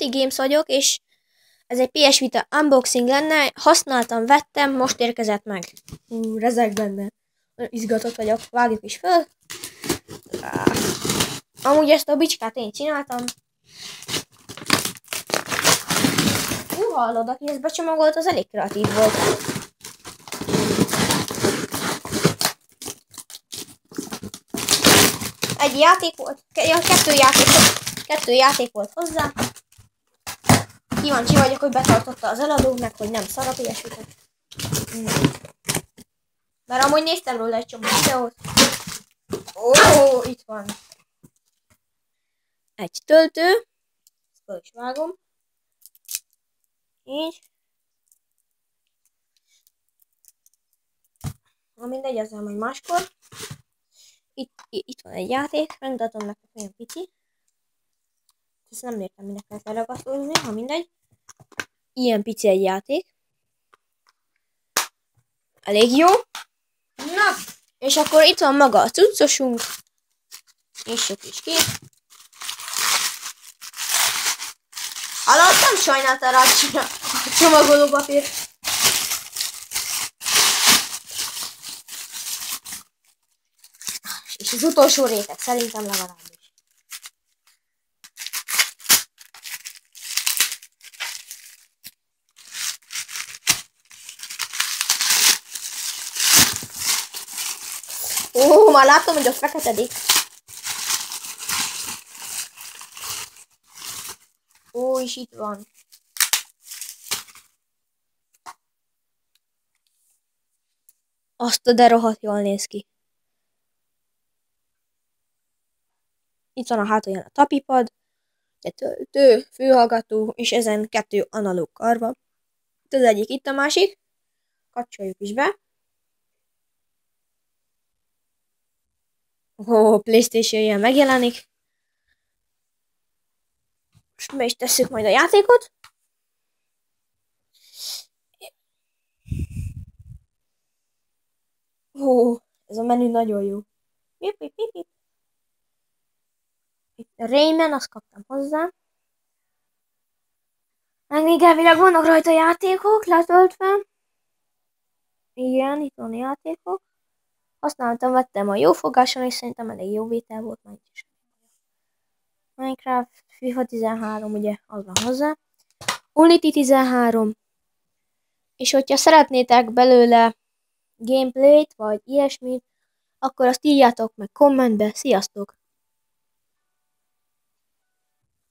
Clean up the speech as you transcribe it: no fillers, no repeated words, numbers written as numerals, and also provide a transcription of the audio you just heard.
Monty Games vagyok, és ez egy PS Vita unboxing lenne. Használtam, vettem, most érkezett meg. Rezeg benne. Izgatott vagyok, vágjuk is föl. Amúgy ezt a bicskát én csináltam. Hallod, aki ezt becsomagolt, az elég kreatív volt. Egy játék volt, kettő játék volt hozzá. Kíváncsi vagyok, hogy betartotta az eladó, meg hogy nem szar a PS Vita. Mert amúgy néztem róla egy csomó videót. Ó, itt van. Egy töltő. Ezt fel is vágom. Így. Na mindegy, ezzel majd máskor. Itt van egy játék, megmutatom nektek, olyan pici. Ezt nem értem, minek kell felragasztózni, ha mindegy. Ilyen pici egy játék. Elég jó. Na, és akkor itt van maga a cuccosunk. És sok is ki. Alatt nem sajnálta rá a csomagolópapír. És az utolsó réteg, szerintem legalábbis. Ó, már látom, hogy ott feketedik. Ó, és itt van. Azt a de rohadt jól néz ki. Itt van a hátulján a tapipad, egy töltő, fülhallgató, és ezen 2 analóg karva. Itt az egyik, itt a másik. Kapcsoljuk is be. Ó, PlayStation ilyen megjelenik. Most be is tesszük majd a játékot. Ó, ez a menü nagyon jó. Itt a Rayman, azt kaptam hozzá. Meg még elvileg vannak rajta játékok letöltve. Igen, itt van a játékok. Használtam, vettem a jófogáson, és szerintem elég jó vétel volt majd is. Minecraft, FIFA 13, ugye, az van hozzá. Unity 13. És hogyha szeretnétek belőle gameplayt, vagy ilyesmit, akkor azt írjátok meg kommentbe. Sziasztok!